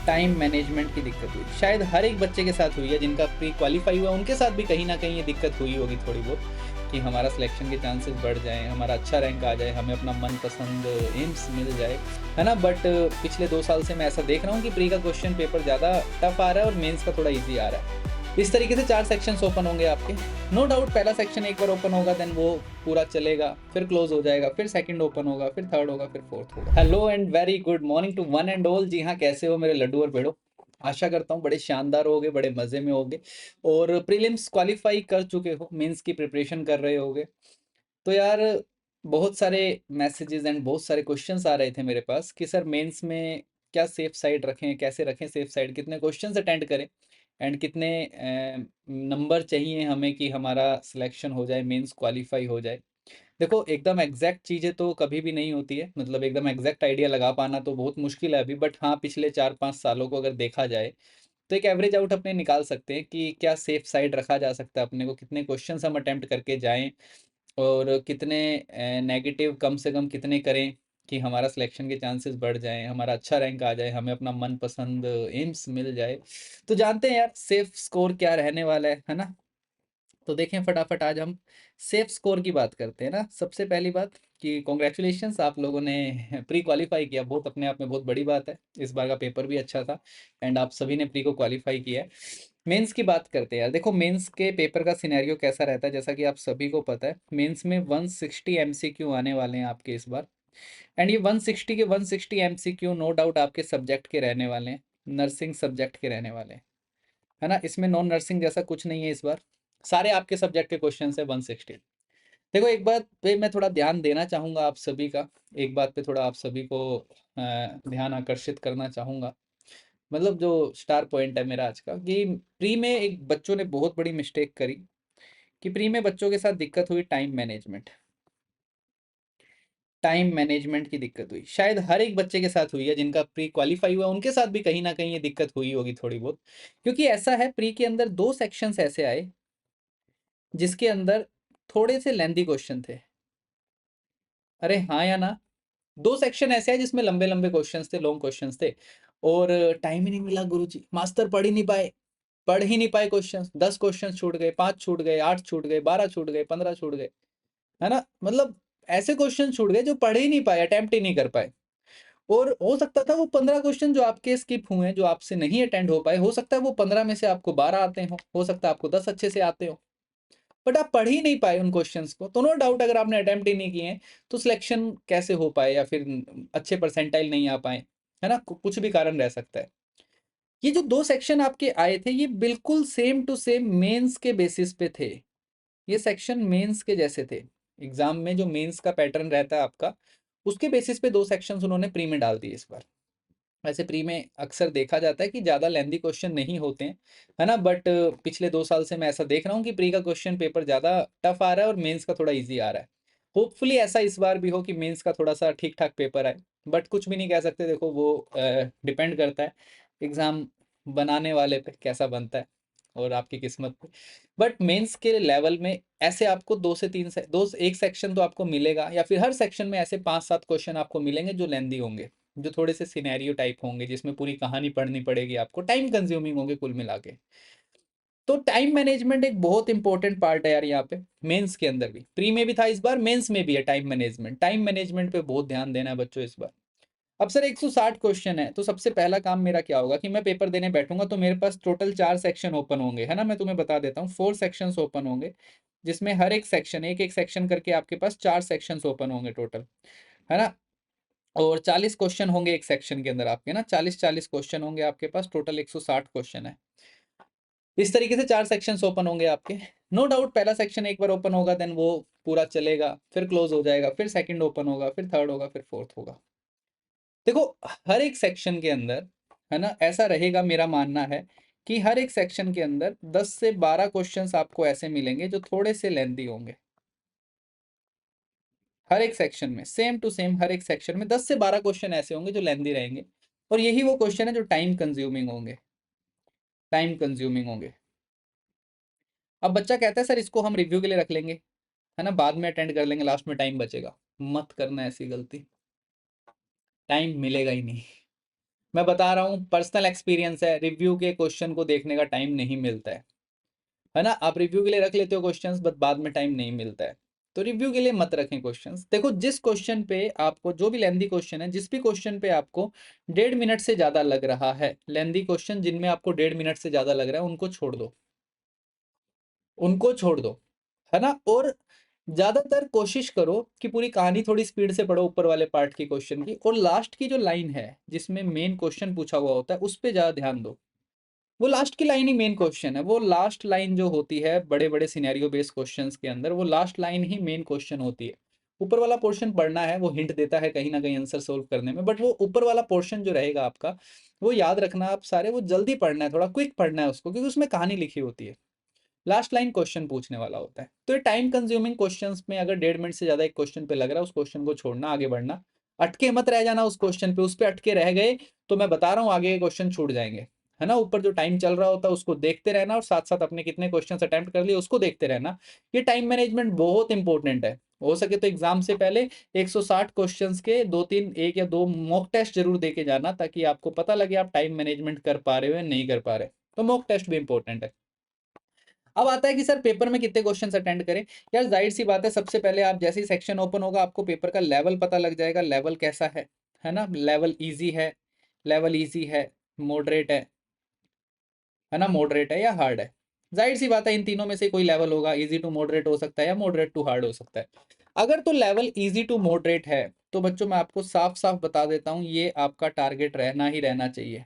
Time management की दिक्कत हुई, शायद हर एक बच्चे के साथ हुई है जिनका प्री क्वालिफाई हुआ, उनके साथ भी कहीं ना कहीं ये दिक्कत हुई होगी थोड़ी बहुत कि हमारा सिलेक्शन के चांसेस बढ़ जाएं, हमारा अच्छा रैंक आ जाए, हमें अपना मनपसंद एम्स मिल जाए, है ना। बट पिछले 2 साल से मैं ऐसा देख रहा हूँ कि प्री का क्वेश्चन पेपर ज़्यादा टफ आ रहा है और मेंस का थोड़ा इजी आ रहा है। इस तरीके से 4 सेक्शंस ओपन होंगे आपके। नो डाउट पहला सेक्शन एक बार ओपन होगा देन वो पूरा चलेगा, फिर क्लोज हो जाएगा, फिर सेकंड ओपन होगा, फिर थर्ड होगा, फिर फोर्थ होगा। Hello and very good morning to one and all. जी हाँ, कैसे हो मेरे लड्डू और पेड़ो? आशा करता हूँ बड़े शानदार होगे, बड़े मजे में होगे और प्रीलिम्स क्वालिफाई कर चुके हो, मेंस की प्रिपरेशन कर रहे होगे। तो यार बहुत सारे मैसेजेस एंड बहुत सारे क्वेश्चंस आ रहे थे मेरे पास कि सर मेंस में क्या सेफ साइड रखें, कैसे रखें सेफ साइड, कितने क्वेश्चंस अटेंड करें एंड कितने नंबर चाहिए हमें कि हमारा सिलेक्शन हो जाए, मेंस क्वालिफाई हो जाए। देखो एकदम एग्जैक्ट चीज़ें तो कभी भी नहीं होती है, मतलब एकदम एग्जैक्ट आइडिया लगा पाना तो बहुत मुश्किल है अभी, बट हाँ पिछले 4-5 सालों को अगर देखा जाए तो एक एवरेज आउट अपने निकाल सकते हैं कि क्या सेफ साइड रखा जा सकता है अपने को, कितने क्वेश्चंस हम अटेम्प्ट करके जाएं और कितने नेगेटिव कम से कम कितने करें कि हमारा सिलेक्शन के चांसेस बढ़ जाएं, हमारा अच्छा रैंक आ जाए, हमें अपना मनपसंद एम्स मिल जाए। तो जानते हैं यार सेफ स्कोर क्या रहने वाला है ना। तो देखें फटाफट आज हम सेफ स्कोर की बात करते हैं ना। सबसे पहली बात कि कॉन्ग्रेचुलेशंस, आप लोगों ने प्री क्वालिफाई किया, बहुत अपने आप में बहुत बड़ी बात है। इस बार का पेपर भी अच्छा था एंड आप सभी ने प्री को क्वालिफाई किया है। मेंस की बात करते हैं यार। देखो मेंस के पेपर का सिनेरियो कैसा रहता है, जैसा कि आप सभी को पता है मेंस में 160 एमसीक्यू आने वाले हैं आपके इस बार। एंड ये 160 के 160 एमसीक्यू नो डाउट आपके सब्जेक्ट के रहने वाले हैं, नर्सिंग सब्जेक्ट के रहने वाले हैं, है ना। इसमें नॉन नर्सिंग जैसा कुछ नहीं है इस बार, सारे आपके सब्जेक्ट के क्वेश्चन है 160। देखो एक बात पे मैं थोड़ा ध्यान देना चाहूँगा आप सभी का, एक बात पे थोड़ा आप सभी को ध्यान आकर्षित करना चाहूँगा। मतलब जो स्टार पॉइंट है मेरा आज का कि प्री में एक बच्चों ने बहुत बड़ी मिस्टेक करी कि प्री में बच्चों के साथ दिक्कत हुई टाइम मैनेजमेंट। टाइम मैनेजमेंट की दिक्कत हुई, शायद हर एक बच्चे के साथ हुई है जिनका प्री क्वालिफाई हुआ, उनके साथ भी कहीं ना कहीं ये दिक्कत हुई होगी थोड़ी बहुत। क्योंकि ऐसा है प्री के अंदर 2 सेक्शंस ऐसे आए जिसके अंदर थोड़े से लेंथी क्वेश्चन थे। अरे हाँ या ना? 2 सेक्शन ऐसे हैं जिसमें लंबे लंबे क्वेश्चंस थे, लॉन्ग क्वेश्चंस थे और टाइम ही नहीं मिला गुरुजी, मास्टर पढ़ ही नहीं पाए, पढ़ ही नहीं पाए क्वेश्चंस। 10 क्वेश्चंस छूट गए, 5 छूट गए, 8 छूट गए, 12 छूट गए, 15 छूट गए, है ना। मतलब ऐसे क्वेश्चन छूट गए जो पढ़ ही नहीं पाए, अटेम्प्ट ही नहीं कर पाए। और हो सकता था वो 15 क्वेश्चन जो आपके स्किप हुए, जो आपसे नहीं अटेंड हो पाए, हो सकता है वो 15 में से आपको 12 आते हो सकता है आपको 10 अच्छे से आते हो, बट आप पढ़ ही नहीं पाए उन क्वेश्चंस को। तो नो डाउट अगर आपने अटेम्प्ट ही नहीं किए हैं तो सिलेक्शन कैसे हो पाए या फिर अच्छे परसेंटाइल नहीं आ पाए, है ना। कुछ भी कारण रह सकता है। ये जो 2 सेक्शन आपके आए थे ये बिल्कुल सेम टू सेम मेंस के बेसिस पे थे। ये सेक्शन मेंस के जैसे थे, एग्जाम में जो मेंस का पैटर्न रहता है आपका उसके बेसिस पे 2 सेक्शंस उन्होंने प्री में डाल दिए इस बार। वैसे प्री में अक्सर देखा जाता है कि ज़्यादा लेंदी क्वेश्चन नहीं होते हैं, है ना। बट पिछले 2 साल से मैं ऐसा देख रहा हूँ कि प्री का क्वेश्चन पेपर ज़्यादा टफ आ रहा है और मेंस का थोड़ा इजी आ रहा है। होपफुली ऐसा इस बार भी हो कि मेंस का थोड़ा सा ठीक ठाक पेपर आए, बट कुछ भी नहीं कह सकते। देखो वो डिपेंड करता है एग्ज़ाम बनाने वाले पे कैसा बनता है और आपकी किस्मत पे। बट मेंस के लेवल में ऐसे आपको 2 से 3 से दो एक सेक्शन तो आपको मिलेगा या फिर हर सेक्शन में ऐसे 5-7 क्वेश्चन आपको मिलेंगे जो लेंदी होंगे, जो थोड़े से सिनेरियो टाइप होंगे, जिसमें पूरी कहानी पढ़नी पड़ेगी आपको, टाइम कंज्यूमिंग होंगे कुल मिला के। तो टाइम मैनेजमेंट एक बहुत इंपॉर्टेंट पार्ट है यार यहाँ पे। मेंस के अंदर भी, प्री में भी था इस बार, मेंस में भी है टाइम मैनेजमेंट। टाइम मैनेजमेंट पे बहुत ध्यान देना है बच्चों इस बार। अब सर 160 क्वेश्चन है तो सबसे पहला काम मेरा क्या होगा कि मैं पेपर देने बैठूंगा तो मेरे पास टोटल 4 सेक्शन ओपन होंगे, है ना। मैं तुम्हें बता देता हूँ 4 सेक्शंस ओपन होंगे जिसमें हर एक सेक्शन एक एक सेक्शन करके आपके पास 4 सेक्शंस ओपन होंगे टोटल, है ना। और 40 क्वेश्चन होंगे एक सेक्शन के अंदर आपके ना, 40-40 क्वेश्चन होंगे आपके पास, टोटल 160 क्वेश्चन है। इस तरीके से 4 सेक्शन ओपन होंगे आपके। नो डाउट पहला सेक्शन एक बार ओपन होगा देन वो पूरा चलेगा, फिर क्लोज हो जाएगा, फिर सेकंड ओपन होगा, फिर थर्ड होगा, फिर फोर्थ होगा। देखो हर एक सेक्शन के अंदर, है ना, ऐसा रहेगा, मेरा मानना है कि हर एक सेक्शन के अंदर 10 से 12 क्वेश्चंस आपको ऐसे मिलेंगे जो थोड़े से लेंथी होंगे। हर एक सेक्शन में सेम टू सेम, हर एक सेक्शन में 10 से 12 क्वेश्चन ऐसे होंगे जो लेंथी रहेंगे और यही वो क्वेश्चन है जो टाइम कंज्यूमिंग होंगे, टाइम कंज्यूमिंग होंगे। अब बच्चा कहता है सर इसको हम रिव्यू के लिए रख लेंगे, है ना, बाद में अटेंड कर लेंगे, लास्ट में टाइम बचेगा। मत करना ऐसी गलती, टाइम मिलेगा ही नहीं। मैं बता रहा हूँ, पर्सनल एक्सपीरियंस है, रिव्यू के क्वेश्चन को देखने का टाइम नहीं मिलता है ना। आप रिव्यू के लिए रख लेते हो क्वेश्चंस, बट बाद में टाइम नहीं मिलता है, तो रिव्यू के लिए मत रखें क्वेश्चंस। देखो, जिस क्वेश्चन पे आपको, जो भी लेंदी क्वेश्चन है, जिस भी क्वेश्चन पे आपको 1.5 मिनट से ज्यादा लग रहा है, लेंदी क्वेश्चन जिनमें आपको 1.5 मिनट से ज्यादा लग रहा है, उनको छोड़ दो, उनको छोड़ दो, है ना। और ज्यादातर कोशिश करो कि पूरी कहानी थोड़ी स्पीड से पढ़ो, ऊपर वाले पार्ट की क्वेश्चन की, और लास्ट की जो लाइन है जिसमें मेन क्वेश्चन पूछा हुआ होता है, उस पे ज्यादा ध्यान दो। वो लास्ट की लाइन ही मेन क्वेश्चन है। वो लास्ट लाइन जो होती है बड़े बड़े सिनेरियो बेस्ड क्वेश्चंस के अंदर, वो लास्ट लाइन ही मेन क्वेश्चन होती है। ऊपर वाला पोर्शन पढ़ना है, वो हिंट देता है कहीं ना कहीं आंसर सोल्व करने में, बट वो ऊपर वाला पोर्शन जो रहेगा आपका, वो याद रखना आप सारे, वो जल्दी पढ़ना है, थोड़ा क्विक पढ़ना है उसको, क्योंकि उसमें कहानी लिखी होती है। लास्ट लाइन क्वेश्चन पूछने वाला होता है, तो ये टाइम कंज्यूमिंग क्वेश्चंस में अगर 1.5 मिनट से ज्यादा एक क्वेश्चन पे लग रहा है, उस क्वेश्चन को छोड़ना, आगे बढ़ना। अटके मत रह जाना उस क्वेश्चन पे, उस पे अटके रह गए तो मैं बता रहा हूँ आगे के क्वेश्चन छूट जाएंगे, है ना। ऊपर जो टाइम चल रहा होता है उसको देखते रहना, और साथ साथ अपने कितने क्वेश्चन अटेम्प्ट कर लिए उसको देखते रहना। ये टाइम मैनेजमेंट बहुत इंपॉर्टेंट है। हो सके तो एग्जाम से पहले 160 क्वेश्चंस के दो तीन, एक या दो मॉक टेस्ट जरूर दे के जाना, ताकि आपको पता लगे आप टाइम मैनेजमेंट कर पा रहे हो या नहीं कर पा रहे। तो मॉक टेस्ट भी इंपॉर्टेंट है। अब आता है कि सर पेपर में कितने क्वेश्चंस अटेंड करें। यार जाहिर सी बात है, सबसे पहले आप जैसे ही सेक्शन ओपन होगा, आपको पेपर का लेवल पता लग जाएगा, लेवल कैसा है ना। लेवल इजी है, लेवल इजी है, मॉडरेट है ना, मॉडरेट है या हार्ड है। जाहिर सी बात है, इन तीनों में से कोई लेवल होगा, इजी टू मॉडरेट हो सकता है या मॉडरेट टू हार्ड हो सकता है। अगर तो लेवल इजी टू मॉडरेट है, तो बच्चों मैं आपको साफ साफ बता देता हूँ, ये आपका टारगेट रहना ही रहना चाहिए।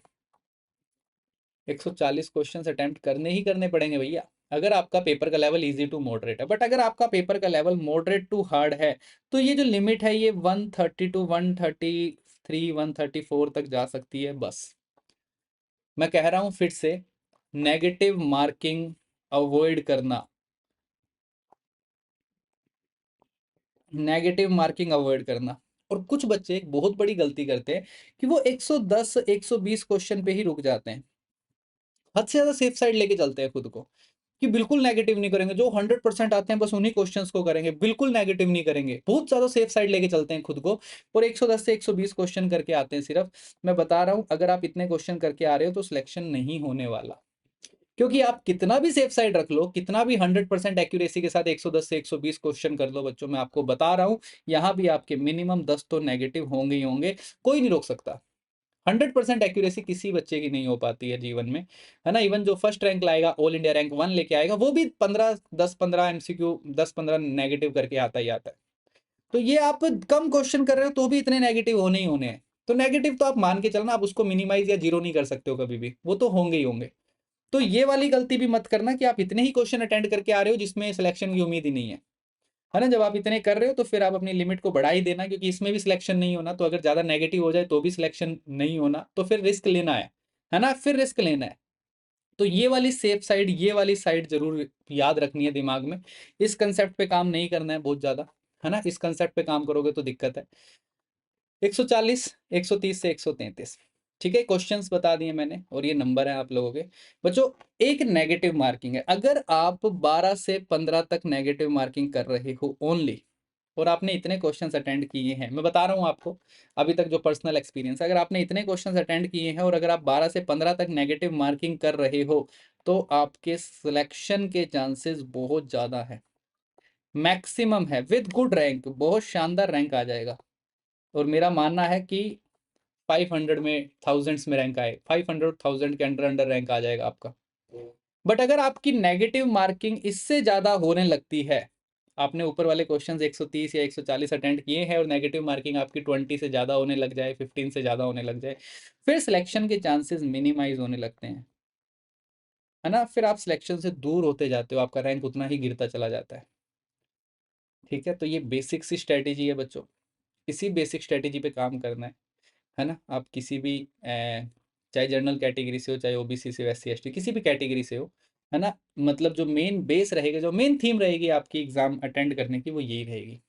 140 क्वेश्चन अटेम्प्ट करने ही करने पड़ेंगे भैया, अगर आपका पेपर का लेवल इजी टू मॉडरेट है। बट अगर आपका पेपर का लेवल मॉडरेट टू हार्ड है, तो ये जो लिमिट है, ये 130 टू 133 134 तक जा सकती है बस। मैं कह रहा हूं फिर से, नेगेटिव मार्किंग अवॉइड करना, नेगेटिव मार्किंग अवॉइड करना। और कुछ बच्चे एक बहुत बड़ी गलती करते हैं कि वो 110 120 क्वेश्चन पे ही रुक जाते हैं, हद से ज्यादा सेफ साइड लेके चलते हैं खुद को, कि बिल्कुल नेगेटिव नहीं करेंगे, जो 100% आते हैं बस उन्हीं क्वेश्चंस को करेंगे, बिल्कुल नेगेटिव नहीं करेंगे, बहुत ज्यादा सेफ साइड लेके चलते हैं खुद को, और 110 से 120 क्वेश्चन करके आते हैं सिर्फ। मैं बता रहा हूं, अगर आप इतने क्वेश्चन करके आ रहे हो तो सिलेक्शन नहीं होने वाला। क्योंकि आप कितना भी सेफ साइड रख लो, कितना भी 100% एक्यूरेसी के साथ 110 से 120 क्वेश्चन कर लो, बच्चों मैं आपको बता रहा हूं, यहां भी आपके मिनिमम 10 तो नेगेटिव होंगे ही होंगे। कोई नहीं रोक सकता। 100% एक्यूरेसी किसी बच्चे की नहीं हो पाती है जीवन में, है ना। इवन जो फर्स्ट रैंक लाएगा, ऑल इंडिया रैंक 1 लेके आएगा, वो भी 10-15 एमसीक्यू, 10-15 नेगेटिव करके आता ही आता है। तो ये आप कम क्वेश्चन कर रहे हो तो भी इतने नेगेटिव होने ही होने हैं। तो नेगेटिव तो आप मान के चलना, आप उसको मिनिमाइज या जीरो नहीं कर सकते हो कभी भी, वो तो होंगे ही होंगे। तो ये वाली गलती भी मत करना कि आप इतने ही क्वेश्चन अटेंड करके आ रहे हो जिसमें सिलेक्शन की उम्मीद ही नहीं है ना। जब आप इतने कर रहे हो तो फिर आप अपनी लिमिट को बढ़ा ही देना, क्योंकि इसमें भी सिलेक्शन नहीं होना, तो अगर ज्यादा नेगेटिव हो जाए तो भी सिलेक्शन नहीं होना, तो फिर रिस्क लेना है ना, फिर रिस्क लेना है। तो ये वाली सेफ साइड, ये वाली साइड जरूर याद रखनी है दिमाग में। इस कंसेप्ट पे काम नहीं करना है बहुत ज्यादा, है ना। इस कंसेप्ट पे काम करोगे तो दिक्कत है। 140, 130 से 133, ठीक है, क्वेश्चंस बता दिए मैंने, और ये नंबर है आप लोगों के। बच्चों, एक नेगेटिव मार्किंग है, अगर आप 12 से 15 तक नेगेटिव मार्किंग कर रहे हो ओनली, और आपने इतने क्वेश्चंस अटेंड किए हैं, मैं बता रहा हूं आपको अभी तक जो पर्सनल एक्सपीरियंस है, अगर आपने इतने क्वेश्चंस अटेंड किए हैं और अगर आप 12 से 15 तक नेगेटिव मार्किंग कर रहे हो, तो आपके सिलेक्शन के चांसेस बहुत ज्यादा है, मैक्सिमम है, विद गुड रैंक, बहुत शानदार रैंक आ जाएगा। और मेरा मानना है कि 500 में, थाउजेंड्स में रैंक आए, 500 1000 के अंडर अंडर रैंक आ जाएगा आपका। बट अगर आपकी नेगेटिव मार्किंग इससे ज्यादा होने लगती है, आपने ऊपर वाले क्वेश्चंस 130 या 140 अटेंड किए हैं और नेगेटिव मार्किंग आपकी 20 से ज्यादा होने लग जाए, 15 से ज्यादा होने लग जाए, फिर सिलेक्शन के चांसेस मिनिमाइज होने लगते हैं, है ना। फिर आप सिलेक्शन से दूर होते जाते हो, आपका रैंक उतना ही गिरता चला जाता है। ठीक है, तो ये बेसिक सी स्ट्रेटेजी है बच्चों, इसी बेसिक स्ट्रेटेजी पे काम करना है ना। आप किसी भी चाहे जनरल कैटेगरी से हो, चाहे ओबीसी से हो, एससी एसटी, किसी भी कैटेगरी से हो, है ना। मतलब जो मेन बेस रहेगा, जो मेन थीम रहेगी आपकी एग्जाम अटेंड करने की, वो यही रहेगी।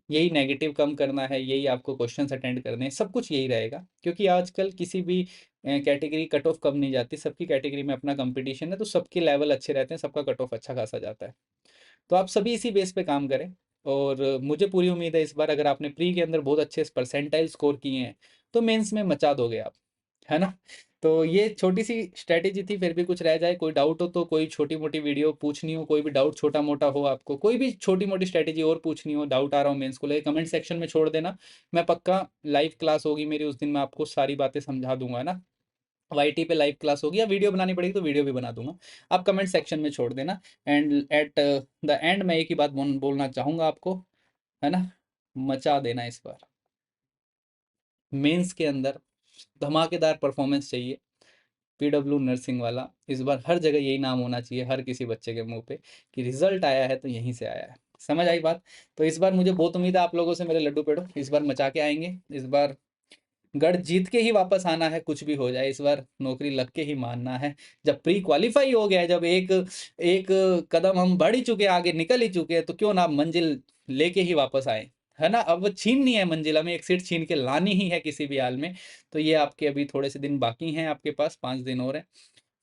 यही नेगेटिव कम करना है, यही आपको क्वेश्चंस अटेंड करने हैं, सब कुछ यही रहेगा। क्योंकि आजकल किसी भी कैटेगरी कट ऑफ कम नहीं जाती, सबकी कैटेगरी में अपना कंपटीशन है, तो सबके लेवल अच्छे रहते हैं, सबका कट ऑफ अच्छा खासा जाता है। तो आप सभी इसी बेस पे काम करें। और मुझे पूरी उम्मीद है इस बार अगर आपने प्री के अंदर बहुत अच्छे परसेंटाइल स्कोर किए हैं, तो मेंस में मचा दोगे आप। है ना? तो ये छोटी-सी स्ट्रैटेजी थी, फिर भी कुछ रह जाए, कोई डाउट हो तो कोई छोटी-मोटी वीडियो पूछनी हो, कोई भी डाउट छोटा-मोटा हो आपको, कोई भी छोटी-मोटी स्ट्रैटेजी और पूछनी हो, डाउट आ रहा हो मेंस को लेके, कमेंट सेक्शन में छोड़ देना। मैं पक्का लाइव क्लास होगी मेरी उस दिन, मैं आपको सारी बातें समझा दूँगा, है ना? वाईटी पे लाइव क्लास होगी, या वीडियो बनानी पड़ेगी तो वीडियो भी बना दूँगा। आप कमेंट सेक्शन में छोड़ देना। एंड एट द एंड मैं एक ही बात बोलना चाहूँगा आपको, है ना? मचा देना इस बार। मेंस के अंदर धमाकेदार परफॉर्मेंस चाहिए, पीडब्ल्यू नर्सिंग वाला। इस बार हर जगह यही नाम होना चाहिए हर किसी बच्चे के मुँह पे कि रिज़ल्ट आया है तो यहीं से आया है। समझ आई बात? तो इस बार मुझे बहुत उम्मीद है आप लोगों से, मेरे लड्डू पेड़ो, इस बार मचा के आएँगे। इस बार गढ़ जीत के ही वापस आना है, कुछ भी हो जाए, इस बार नौकरी लग के ही मानना है। जब प्री क्वालीफाई हो गया है, जब एक एक कदम हम बढ़ ही चुके हैं, आगे निकल ही चुके हैं, तो क्यों ना मंजिल लेके ही वापस आएँ, है ना? अब छीननी है मंजिल, हमें एक सीट छीन के लानी ही है किसी भी हाल में। तो ये आपके अभी थोड़े से दिन बाकी हैं आपके पास, 5 दिन और हैं।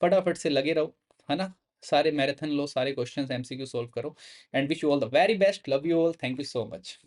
फटाफट से लगे रहो, है ना? सारे मैराथन लो, सारे क्वेश्चंस एमसीक्यू सॉल्व करो, and wish you all the very best. Love you all, thank you so much.